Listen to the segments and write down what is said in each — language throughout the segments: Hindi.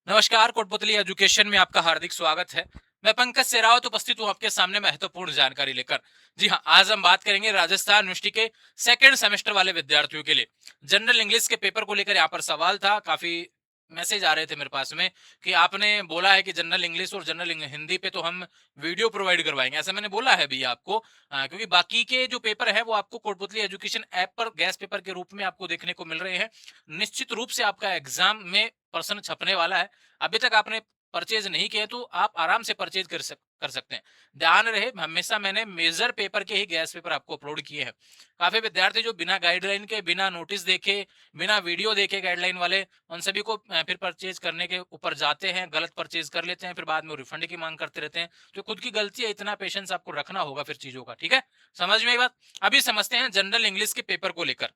नमस्कार, कोटपुतली एजुकेशन में आपका हार्दिक स्वागत है। मैं पंकज सेरावत उपस्थित हूँ आपके सामने महत्वपूर्ण जानकारी लेकर। जी हाँ, आज हम बात करेंगे राजस्थान यूनिवर्सिटी के सेकंड सेमेस्टर वाले विद्यार्थियों के लिए जनरल इंग्लिश के पेपर को लेकर। यहाँ पर सवाल था, काफी मैसेज आ रहे थे मेरे पास में कि आपने बोला है कि जनरल इंग्लिश और जनरल हिंदी पे तो हम वीडियो प्रोवाइड करवाएंगे। ऐसा मैंने बोला है भैया आपको, क्योंकि बाकी के जो पेपर है वो आपको कोटपुतली एजुकेशन ऐप पर गैस पेपर के रूप में आपको देखने को मिल रहे हैं। निश्चित रूप से आपका एग्जाम में प्रश्न छपने वाला है। अभी तक आपने परचेज नहीं किया तो आप आराम से परचेज कर सकते हैं। ध्यान रहे, हमेशा मैंने मेजर पेपर के ही गैस पेपर आपको अपलोड किए हैं। काफी विद्यार्थी जो बिना गाइडलाइन के, बिना नोटिस देखे, बिना वीडियो देखे गाइडलाइन वाले, उन सभी को फिर परचेज करने के ऊपर जाते हैं, गलत परचेज कर लेते हैं, फिर बाद में रिफंड की मांग करते रहते हैं। जो खुद की गलती है, इतना पेशेंस आपको रखना होगा फिर चीजों का। ठीक है, समझ में आई बात? अभी समझते हैं जनरल इंग्लिश के पेपर को लेकर।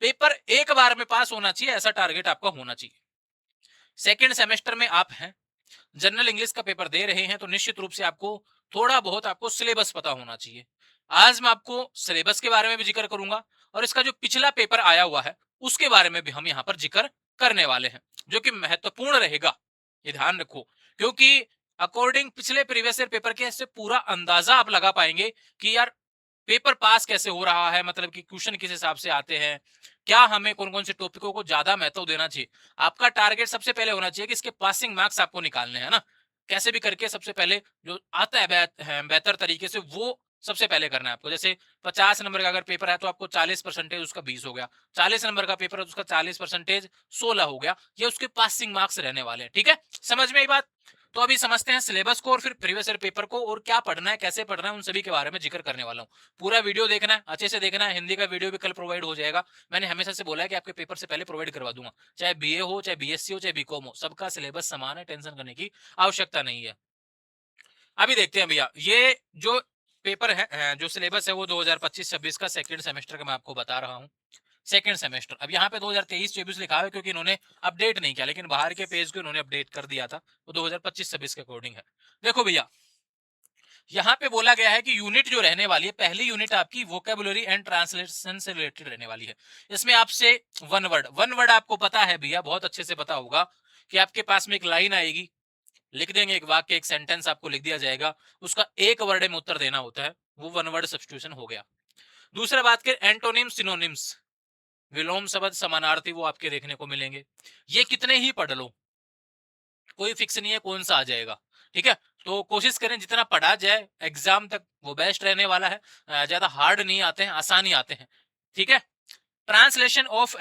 पेपर एक बार में पास होना चाहिए, ऐसा टारगेट आपका होना चाहिए। सेकेंड सेमेस्टर में आप हैं, जनरल इंग्लिश का पेपर दे रहे हैं, तो निश्चित रूप से आपको थोड़ा बहुत आपको सिलेबस पता होना चाहिए। आज मैं आपको सिलेबस के बारे में भी जिक्र करूंगा और इसका जो पिछला पेपर आया हुआ है उसके बारे में भी हम यहाँ पर जिक्र करने वाले हैं, जो कि महत्वपूर्ण रहेगा। ये ध्यान रखो, क्योंकि अकॉर्डिंग पिछले प्रीवियस ईयर पेपर के इससे पूरा अंदाजा आप लगा पाएंगे कि यार पेपर पास कैसे हो रहा है, मतलब कि क्वेश्चन किस हिसाब से आते हैं, क्या हमें कौन कौन से टॉपिकों को ज्यादा महत्व देना चाहिए। आपका टारगेट सबसे पहले होना चाहिए कि इसके पासिंग मार्क्स आपको निकालने हैं ना। कैसे भी करके सबसे पहले जो आता है बेहतर तरीके से, वो सबसे पहले करना है आपको। जैसे 50 नंबर का अगर पेपर है तो आपको 40% उसका 20 हो गया, 40 नंबर का पेपर है तो उसका 40% 16 हो गया। ये उसके पासिंग मार्क्स रहने वाले हैं। ठीक है, समझ में आई बात? तो अभी समझते हैं सिलेबस को और फिर प्रीवियस ईयर पेपर को, और क्या पढ़ना है, कैसे पढ़ना है, उन सभी के बारे में जिक्र करने वाला हूँ। पूरा वीडियो देखना है, अच्छे से देखना है। हिंदी का वीडियो भी कल प्रोवाइड हो जाएगा। मैंने हमेशा से बोला है कि आपके पेपर से पहले प्रोवाइड करवा दूंगा, चाहे बीए हो, चाहे बीएससी हो, चाहे बीकॉम हो, सबका सिलेबस समान है, टेंशन करने की आवश्यकता नहीं है। अभी देखते हैं भैया, ये जो पेपर है, जो सिलेबस है वो 2025-26 का सेकंड सेमेस्टर का मैं आपको बता रहा हूँ। सेकंड सेमेस्टर, अब यहाँ पे 2023-24 लिखा है क्योंकि इन्होंने अपडेट नहीं किया, लेकिन बाहर के पेज को इन्होंने अपडेट कर दिया था, तो 2025-26 के अकॉर्डिंग है। देखो भैया, यहाँ पे बोला गया है कि यूनिट जो रहने वाली है, पहली यूनिट आपकी वोकेबुलरी एंड ट्रांसलेशन से रिलेटेड रहने वाली है। इसमें आपसे वन वर्ड आपको पता है भैया, बहुत अच्छे से पता होगा कि आपके पास में एक लाइन आएगी, लिख देंगे एक वाक्य, एक सेंटेंस आपको लिख दिया जाएगा, उसका एक वर्ड में उत्तर देना होता है, वो वन वर्ड सब्स्टिट्यूशन हो गया। दूसरा बात करें एंटोनिम्स सिनोनिम्स, विलोम शब्द, समानार्थी, वो आपके देखने को मिलेंगे। ये कितने ही पढ़ लो, कोई फिक्स नहीं है कौन सा आ जाएगा। ठीक है, तो कोशिश करें जितना पढ़ा जाए एग्जाम तक वो बेस्ट रहने वाला है। ज्यादा हार्ड नहीं आते हैं, आसानी आते हैं। ठीक है, translation of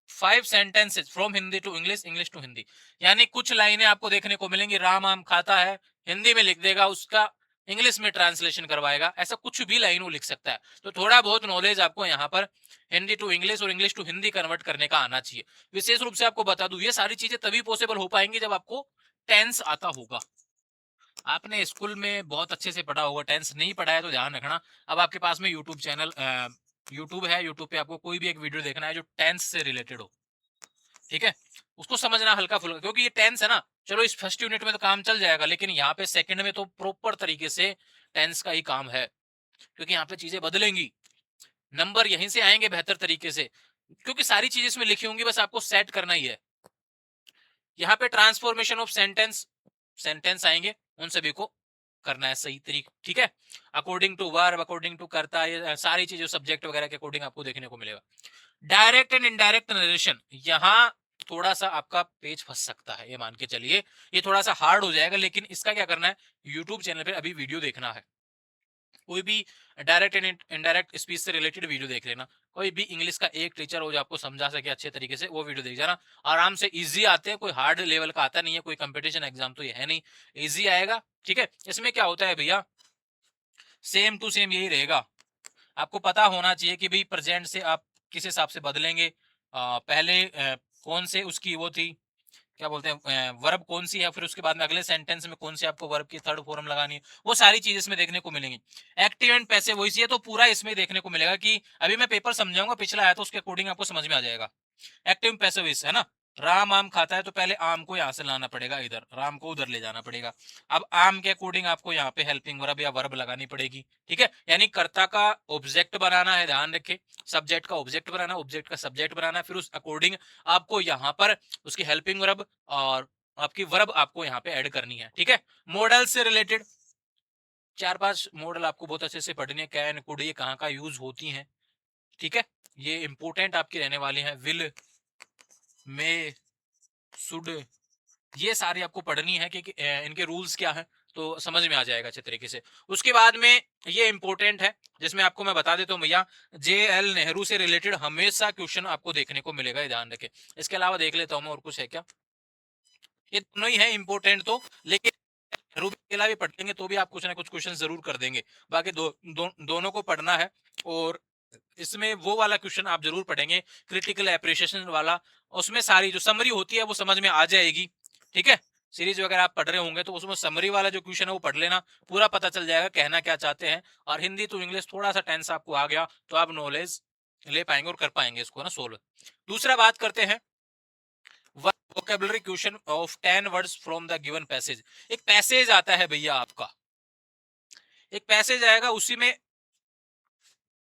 5 sentences from Hindi to English, English to Hindi, यानी कुछ लाइनें आपको देखने को मिलेंगी, राम आम खाता है, हिंदी में लिख देगा, उसका इंग्लिश में ट्रांसलेशन करवाएगा। ऐसा कुछ भी लाइन वो लिख सकता है। तो थोड़ा बहुत नॉलेज आपको यहाँ पर हिंदी टू इंग्लिश और इंग्लिश टू हिंदी कन्वर्ट करने का आना चाहिए। विशेष रूप से आपको बता दूं, ये सारी चीजें तभी पॉसिबल हो पाएंगी जब आपको टेंस आता होगा। आपने स्कूल में बहुत अच्छे से पढ़ा होगा, टेंस नहीं पढ़ा है तो ध्यान रखना। अब आपके पास में यूट्यूब चैनल, यूट्यूब है, यूट्यूब पे आपको कोई भी एक वीडियो देखना है जो टेंस से रिलेटेड हो। ठीक है, उसको समझना हल्का फुल्का, क्योंकि ये टेंस है ना। चलो इस फर्स्ट यूनिट में तो काम चल जाएगा, लेकिन यहाँ पे सेकंड में तो प्रॉपर तरीके से टेंस का ही काम है, क्योंकि यहाँ पे चीजें बदलेंगी, नंबर यहीं से आएंगे बेहतर तरीके से, क्योंकि सारी चीजें इसमें लिखी होंगी, बस आपको सेट करना ही है। यहाँ पे ट्रांसफॉर्मेशन ऑफ सेंटेंस, सेंटेंस आएंगे, उन सभी को करना है सही तरीके। ठीक है, according to verb, according to करता, ये सारी चीजें सब्जेक्ट वगैरह के अकॉर्डिंग आपको देखने को मिलेगा। डायरेक्ट एंड इनडायरेक्ट नरेशन, यहाँ थोड़ा सा आपका पेज फंस सकता है, ये मान के चलिए, ये थोड़ा सा हार्ड हो जाएगा, लेकिन इसका क्या करना है, यूट्यूब चैनल पे अभी वीडियो देखना है। कोई भी डायरेक्ट एंड इनडायरेक्ट स्पीच से रिलेटेड वीडियो देख लेना। कोई भी इंग्लिश का एक टीचर हो जो आपको समझा सके अच्छे तरीके से, वो वीडियो देख जाना। आराम से इजी आते हैं, कोई हार्ड लेवल का आता नहीं है, कोई कंपटीशन एग्जाम तो ये है नहीं, इजी आएगा। ठीक है, इसमें क्या होता है भैया, सेम टू सेम यही रहेगा। आपको पता होना चाहिए कि भाई प्रेजेंट से आप किस हिसाब से बदलेंगे। पहले कौन से उसकी वो थी, क्या बोलते हैं, वर्ब कौन सी है, फिर उसके बाद में अगले सेंटेंस में कौन सी आपको वर्ब की थर्ड फॉर्म लगानी है, वो सारी चीज इसमें देखने को मिलेंगी। एक्टिव एंड पैसिव वॉइस, ये तो पूरा इसमें देखने को मिलेगा कि अभी मैं पेपर समझाऊंगा, पिछला आया तो उसके अकॉर्डिंग आपको समझ में आ जाएगा। एक्टिव पैसिव वॉइस है ना, राम आम खाता है तो पहले आम को यहाँ से लाना पड़ेगा, इधर राम को उधर ले जाना पड़ेगा। अब आम के अकॉर्डिंग आपको यहाँ पे हेल्पिंग वर्ब या वर्ब लगानी पड़ेगी, ठीक है। यानी कर्ता का ऑब्जेक्ट बनाना है, ध्यान रखें, सब्जेक्ट का ऑब्जेक्ट बनाना, ऑब्जेक्ट का सब्जेक्ट बनाना, फिर उस अकॉर्डिंग आपको यहाँ पर उसकी हेल्पिंग वर्ब और आपकी वर्ब आपको यहाँ पे ऐड करनी है, ठीक है। मॉडल से रिलेटेड 4-5 मॉडल आपको बहुत अच्छे से पढ़नी है, कैन कुड ये कहाँ का यूज होती हैं, ठीक है। ये इंपोर्टेंट आपकी रहने वाली हैं, विल, मे, शुड, ये सारी आपको पढ़नी है कि इनके रूल्स क्या हैं, तो समझ में आ जाएगा अच्छे तरीके से। उसके बाद में ये इंपॉर्टेंट है जिसमें आपको मैं बता देता हूँ भैया, JL नेहरू से रिलेटेड हमेशा क्वेश्चन आपको देखने को मिलेगा, ये ध्यान रखें। इसके अलावा देख लेता हूँ मैं और कुछ है क्या, ये दोनों ही है इंपॉर्टेंट तो, लेकिन नेहरू अकेला भी पढ़ लेंगे तो भी आप कुछ ना कुछ क्वेश्चन जरूर कर देंगे। बाकी दोनों को पढ़ना है। और इसमें वो वाला क्वेश्चन आप जरूर पढ़ेंगे, क्रिटिकल एप्रिसिएशन वाला, उसमें सारी जो समरी होती है वो समझ में आ जाएगी, ठीक है। सीरीज वगैरह आप पढ़ रहे होंगे तो उसमें समरी वाला जो क्वेश्चन है वो पढ़ लेना, पूरा पता चल जाएगा कहना क्या चाहते हैं। और हिंदी टू इंग्लिश थोड़ा सा टेंस आपको आ गया तो आप नॉलेज ले पाएंगे और कर पाएंगे इसको ना सोल्व। दूसरा बात करते हैं, vocabulary question of 10 words from the given passage. एक पैसेज आता है भैया आपका, एक पैसेज आएगा, उसी में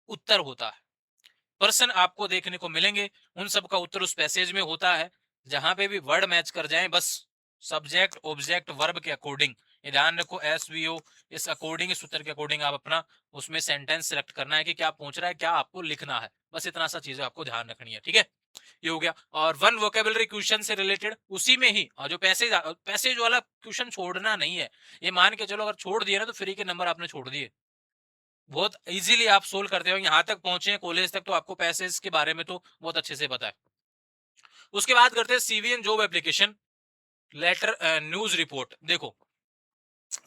उत्तर होता है, पर्सन आपको देखने को मिलेंगे, उन सब का उत्तर उस पैसेज में होता है। जहां पे भी वर्ड मैच कर जाएं, बस सब्जेक्ट ऑब्जेक्ट वर्ब के अकॉर्डिंग, ये ध्यान रखो, SVO, इस अकॉर्डिंग, इस उत्तर के अकॉर्डिंग आप अपना उसमें सेंटेंस सेलेक्ट करना है कि क्या पूछ रहा है, क्या आपको लिखना है, बस इतना सा चीजें आपको ध्यान रखनी है, ठीक है। ये हो गया। और वन वोकेबलरी क्वेश्चन से रिलेटेड उसी में ही, और जो पैसेज वाला क्वेश्चन छोड़ना नहीं है, ये मान के चलो अगर छोड़ दिए ना तो फ्री के नंबर आपने छोड़ दिए। बहुत इजीली आप सोल्व करते हो, यहाँ तक पहुंचे कॉलेज तक तो आपको पैसेज के बारे में तो बहुत अच्छे से पता है। उसके बाद करते हैं CVN job application letter news report. देखो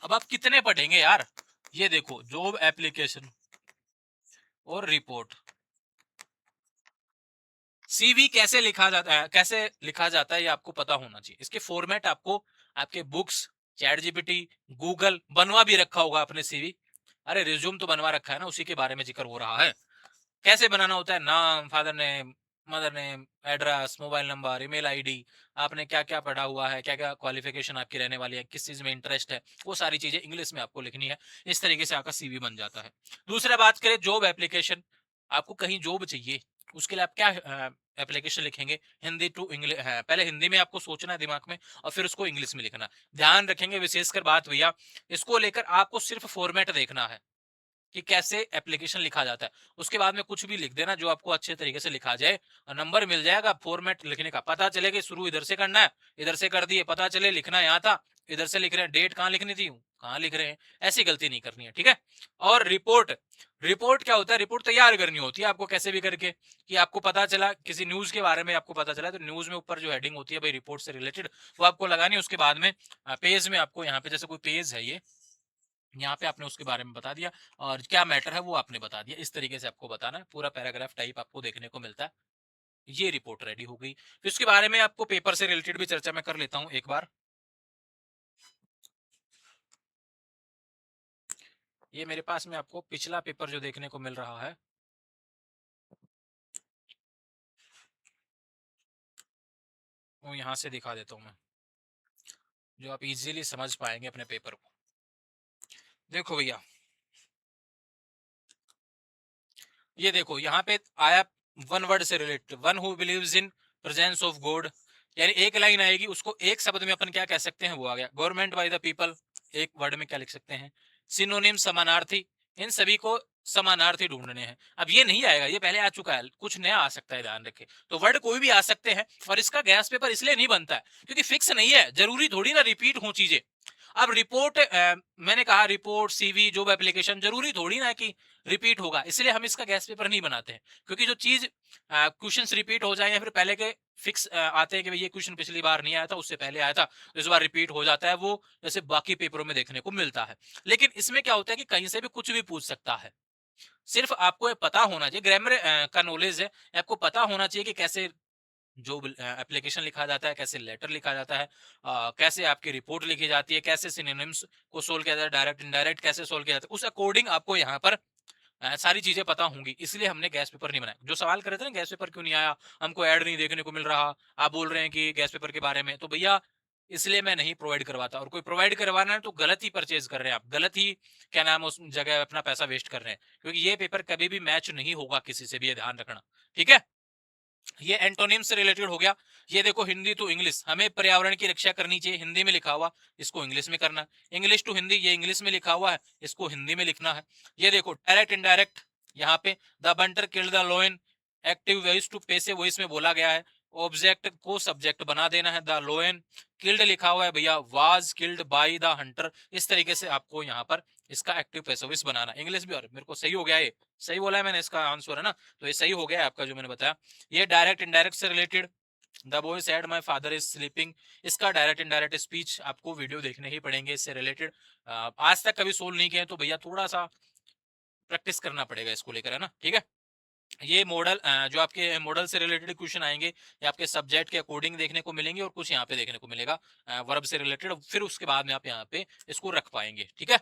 अब आप कितने पढ़ेंगे यार, ये देखो जॉब एप्लीकेशन और रिपोर्ट, CV कैसे लिखा जाता है, कैसे लिखा जाता है ये आपको पता होना चाहिए। इसके फॉर्मेट आपको आपके बुक्स, चैट जीपीटी, गूगल बनवा भी रखा होगा आपने CV। अरे रिज्यूम तो बनवा रखा है ना, उसी के बारे में जिक्र हो रहा है। कैसे बनाना होता है, नाम, father name, mother name, address, mobile number, email ID, आपने क्या क्या पढ़ा हुआ है, क्या क्या क्वालिफिकेशन आपकी रहने वाली है, किस चीज में इंटरेस्ट है, वो सारी चीजें इंग्लिश में आपको लिखनी है। इस तरीके से आपका CV बन जाता है। दूसरा बात करें जॉब एप्लीकेशन, आपको कहीं जॉब चाहिए, उसके लिए आप क्या एप्लीकेशन लिखेंगे, हिंदी टू इंग्लिश, पहले हिंदी में आपको सोचना है दिमाग में और फिर उसको इंग्लिश में लिखना। ध्यान रखेंगे विशेषकर बात भैया, इसको लेकर आपको सिर्फ फॉर्मेट देखना है कि कैसे एप्लीकेशन लिखा जाता है, उसके बाद में कुछ भी लिख देना जो आपको अच्छे तरीके से लिखा जाए और नंबर मिल जाएगा। फॉर्मेट लिखने का पता चले कि शुरू इधर से करना है, इधर से कर दिए, पता चले लिखना यहाँ था, इधर से लिख रहे हैं, डेट कहाँ लिखनी थी कहाँ लिख रहे हैं, ऐसी गलती नहीं करनी है, ठीक है। और रिपोर्ट, रिपोर्ट क्या होता है, रिपोर्ट तैयार करनी होती है आपको कैसे भी करके, कि आपको पता चला किसी न्यूज के बारे में, आपको पता चला तो न्यूज में ऊपर जो हेडिंग होती है भाई रिपोर्ट से रिलेटेड, वो आपको लगानी है। उसके बाद में पेज में आपको यहाँ पे जैसे कोई पेज है ये, यहाँ पे आपने उसके बारे में बता दिया और क्या मैटर है वो आपने बता दिया, इस तरीके से आपको बताना है, पूरा पैराग्राफ टाइप आपको देखने को मिलता है। ये रिपोर्ट रेडी हो गई। फिर उसके बारे में आपको पेपर से रिलेटेड भी चर्चा मैं कर लेता हूँ एक बार। ये मेरे पास में आपको पिछला पेपर जो देखने को मिल रहा है, वो यहाँ से दिखा देता हूँ मैं, जो आप इजीली समझ पाएंगे अपने पेपर को। देखो भैया, ये देखो यहाँ पे आया वन वर्ड से related, one who believes in presence of God, यानी एक लाइन आएगी, उसको एक शब्द में अपन क्या कह सकते हैं, वो आ गया। गवर्नमेंट बाय द पीपल, एक वर्ड में क्या लिख सकते हैं, सिनोनिम समानार्थी, इन सभी को समानार्थी ढूंढने हैं। अब ये नहीं आएगा, ये पहले आ चुका है, कुछ नया आ सकता है, ध्यान रखें। तो वर्ड कोई भी आ सकते हैं और इसका गैस पेपर इसलिए नहीं बनता है क्योंकि फिक्स नहीं है, जरूरी थोड़ी ना रिपीट हो चीजें। अब रिपोर्ट मैंने कहा रिपोर्ट, CV, जॉब एप्लीकेशन, जरूरी थोड़ी ना कि रिपीट होगा, इसलिए हम इसका गैस पेपर नहीं बनाते हैं। क्योंकि जो चीज क्वेश्चंस रिपीट हो जाए या फिर पहले के फिक्स आते हैं कि भाई ये क्वेश्चन पिछली बार नहीं आया था, उससे पहले आया था, तो इस बार रिपीट हो जाता है, वो जैसे बाकी पेपरों में देखने को मिलता है। लेकिन इसमें क्या होता है कि कहीं से भी कुछ भी पूछ सकता है, सिर्फ आपको ये पता होना चाहिए, ग्रामर का नॉलेज है, आपको पता होना चाहिए कि कैसे जो एप्लीकेशन लिखा जाता है, कैसे लेटर लिखा जाता है, कैसे आपकी रिपोर्ट लिखी जाती है, कैसे सिनोनिम्स को सोल्व किया जाता है, डायरेक्ट इनडायरेक्ट कैसे सोल्व किया जाता है, उस अकॉर्डिंग आपको यहाँ पर सारी चीजें पता होंगी, इसलिए हमने गैस पेपर नहीं बनाया। जो सवाल कर रहे थे ना गैस पेपर क्यों नहीं आया, हमको ऐड नहीं देखने को मिल रहा, आप बोल रहे हैं कि गैस पेपर के बारे में, तो भैया इसलिए मैं नहीं प्रोवाइड करवाता। और कोई प्रोवाइड करवाना है तो गलत ही परचेज कर रहे हैं आप, गलत ही क्या नाम उस जगह अपना पैसा वेस्ट कर रहे हैं, क्योंकि ये पेपर कभी भी मैच नहीं होगा किसी से भी, ये ध्यान रखना, ठीक है। ये एंटोनिम से रिलेटेड हो गया। ये देखो हिंदी टू इंग्लिश, हमें पर्यावरण की रक्षा करनी चाहिए, हिंदी में लिखा हुआ, इसको इंग्लिश में करना है। इंग्लिश टू हिंदी, ये इंग्लिश में लिखा हुआ है, इसको हिंदी में लिखना है। ये देखो डायरेक्ट इनडायरेक्ट, यहाँ पे the hunter killed the lion, active voice to passive voice में बोला गया है, ऑब्जेक्ट को सब्जेक्ट बना देना है, द लोयन। किल्ड लिखा हुआ है भैया, was killed by the Hunter, इस तरीके से आपको यहाँ पर इसका एक्टिव पैसिव वॉइस बनाना। इंग्लिश भी, और मेरे को सही हो गया, ये सही बोला है मैंने, इसका आंसर है ना, तो ये सही हो गया है आपका जो मैंने बताया। ये डायरेक्ट इनडायरेक्ट से related, the boy said my father is sleeping, इसका डायरेक्ट इनडायरेक्ट स्पीच आपको वीडियो देखने ही पड़ेंगे इससे रिलेटेड। आज तक कभी सोल्व नहीं किए तो भैया थोड़ा सा प्रैक्टिस करना पड़ेगा इसको लेकर, है ना, ठीक है। ये मॉडल जो आपके मॉडल से रिलेटेड क्वेश्चन आएंगे, ये आपके सब्जेक्ट के अकॉर्डिंग देखने को मिलेंगे, और कुछ यहाँ पे देखने को मिलेगा वर्ब से रिलेटेड, फिर उसके बाद में आप यहाँ पे इसको रख पाएंगे, ठीक है।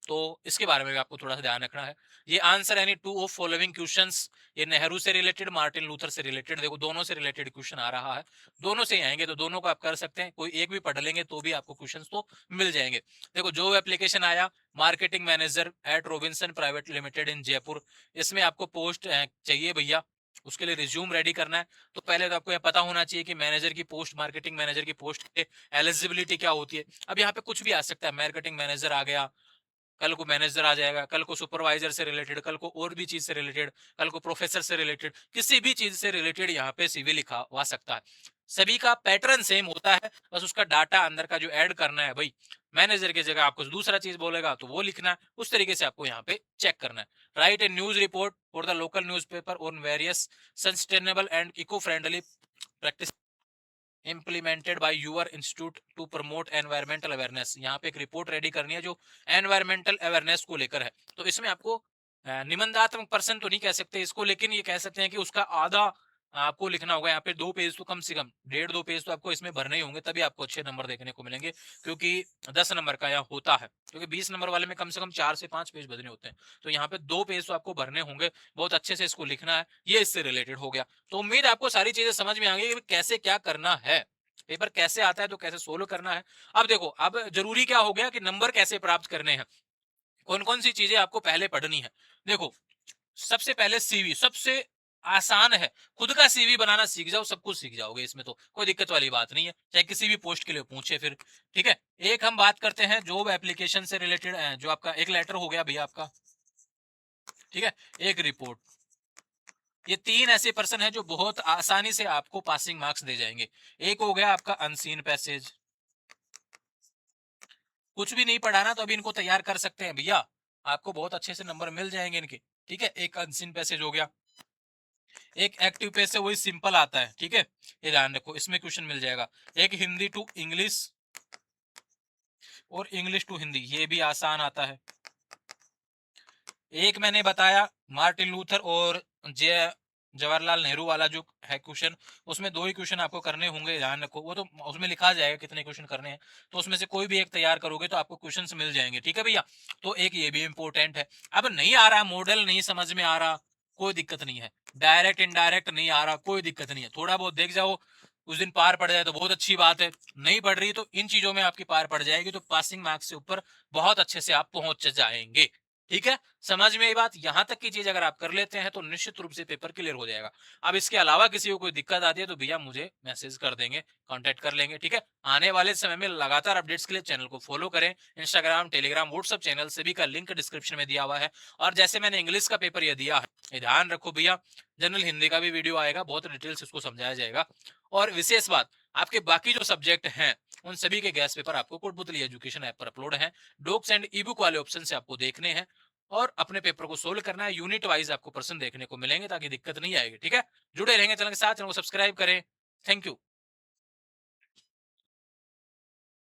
तो इसके बारे में भी आपको थोड़ा सा ध्यान रखना है। ये answer any two of following questions, ये नेहरू से रिलेटेड, मार्टिन लूथर से रिलेटेड, देखो दोनों से रिलेटेड क्वेश्चन आ रहा है, दोनों से ही आएंगे, तो दोनों को आप कर सकते हैं, कोई एक भी पढ़ लेंगे तो भी आपको क्वेश्चन तो मिल जाएंगे। देखो जो एप्लीकेशन आया, marketing manager at Robinson private limited in Jaipur, इसमें आपको पोस्ट चाहिए भैया, उसके लिए रिज्यूम रेडी करना है। तो पहले तो आपको यह पता होना चाहिए कि मैनेजर की पोस्ट, मार्केटिंग मैनेजर की पोस्ट के एलिजिबिलिटी क्या होती है। अब यहाँ पे कुछ भी आ सकता है, मार्केटिंग मैनेजर आ गया, कल को मैनेजर आ जाएगा, कल को सुपरवाइजर से रिलेटेड, कल को और भी चीज से रिलेटेड, कल को प्रोफेसर से रिलेटेड, किसी भी चीज से रिलेटेड यहाँ पे सीवी लिखा हुआ सकता है। सभी का पैटर्न सेम होता है, बस उसका डाटा अंदर का जो ऐड करना है भाई, मैनेजर की जगह आपको दूसरा चीज बोलेगा तो वो लिखना है, उस तरीके से आपको यहाँ पे चेक करना है। Write a news report for the local newspaper on various sustainable and eco friendly practice implemented by your institute to promote environmental awareness. यहाँ पे एक रिपोर्ट रेडी करनी है जो एनवायरमेंटल अवेयरनेस को लेकर है। तो इसमें आपको निबंधात्मक पर्सन तो नहीं कह सकते इसको, लेकिन ये कह सकते हैं कि उसका आधा आपको लिखना होगा। यहाँ पे 2 पेज तो कम से कम, 1.5-2 पेज तो आपको इसमें भरने ही होंगे, तभी आपको अच्छे नंबर देखने को मिलेंगे, क्योंकि 10 नंबर का यहाँ होता है, क्योंकि 20 नंबर वाले में कम से कम 4 से 5 पेज भरने होते हैं। तो यहाँ पे 2 पेज तो आपको भरने होंगे, बहुत अच्छे से इसको लिखना है। ये इससे रिलेटेड हो गया। तो उम्मीद आपको सारी चीजें समझ में आ गई कि कैसे क्या करना है, पेपर कैसे आता है तो कैसे सोल्व करना है। अब देखो, अब जरूरी क्या हो गया कि नंबर कैसे प्राप्त करने हैं, कौन कौन सी चीजें आपको पहले पढ़नी है। देखो सबसे पहले सीवी, सबसे आसान है, खुद का सीवी बनाना सीख जाओ, सब कुछ सीख जाओगे, इसमें तो कोई दिक्कत वाली बात नहीं है, चाहे किसी भी पोस्ट के लिए पूछे फिर, ठीक है। एक हम बात करते हैं जॉब एप्लीकेशन से रिलेटेड, जो आपका एक लेटर हो गया भैया आपका, ठीक है, एक रिपोर्ट, ये 3 ऐसे पर्सन हैं जो बहुत आसानी से आपको पासिंग मार्क्स दे जाएंगे। एक हो गया आपका अनसीन पैसेज, कुछ भी नहीं पढ़ाना तो अभी इनको तैयार कर सकते हैं भैया, आपको बहुत अच्छे से नंबर मिल जाएंगे इनके, ठीक है। एक अनसीन पैसेज हो गया, एक एक्टिव पैसेज वही सिंपल आता है, ठीक है, ये ध्यान रखो, इसमें क्वेश्चन मिल जाएगा। एक हिंदी टू इंग्लिश और इंग्लिश टू हिंदी, ये भी आसान आता है। एक मैंने बताया मार्टिन लूथर और जवाहरलाल नेहरू वाला जो है क्वेश्चन, उसमें 2 ही क्वेश्चन आपको करने होंगे, ध्यान रखो, वो तो उसमें लिखा जाएगा कितने क्वेश्चन करने हैं, तो उसमें से कोई भी एक तैयार करोगे तो आपको क्वेश्चंस मिल जाएंगे, ठीक है भैया। तो एक ये भी इंपॉर्टेंट है। अब नहीं आ रहा मॉडल, नहीं समझ में आ रहा, कोई दिक्कत नहीं है, डायरेक्ट इनडायरेक्ट नहीं आ रहा, कोई दिक्कत नहीं है, थोड़ा बहुत देख जाओ, उस दिन पार पड़ जाए तो बहुत अच्छी बात है, नहीं पढ़ रही तो इन चीजों में आपकी पार पड़ जाएगी, तो पासिंग मार्क्स से ऊपर बहुत अच्छे से आप पहुंच जाएंगे, ठीक है। समझ में ये बात, यहां तक की चीज अगर आप कर लेते हैं तो निश्चित रूप से पेपर क्लियर हो जाएगा। अब इसके अलावा किसी को कोई दिक्कत आती है तो भैया मुझे मैसेज कर देंगे, कांटेक्ट कर लेंगे, ठीक है। आने वाले समय में लगातार अपडेट्स के लिए चैनल को फॉलो करें, इंस्टाग्राम, टेलीग्राम, व्हाट्सएप चैनल सभी का लिंक डिस्क्रिप्शन में दिया हुआ है। और जैसे मैंने इंग्लिश का पेपर ये दिया है, ये ध्यान रखो भैया, जनरल हिंदी का भी वीडियो आएगा, बहुत डिटेल्स इसको समझाया जाएगा। और विशेष बात, आपके बाकी जो सब्जेक्ट हैं उन सभी के गैस पेपर आपको कोटपुतली एजुकेशन ऐप पर अपलोड है, डॉक्स एंड ई बुक वाले ऑप्शन से आपको देखने हैं और अपने पेपर को सोल्व करना है। यूनिट वाइज आपको पर्सन देखने को मिलेंगे ताकि दिक्कत नहीं आएगी, ठीक है। जुड़े रहेंगे चैनल के साथ, चैनल को सब्सक्राइब करें। Thank you.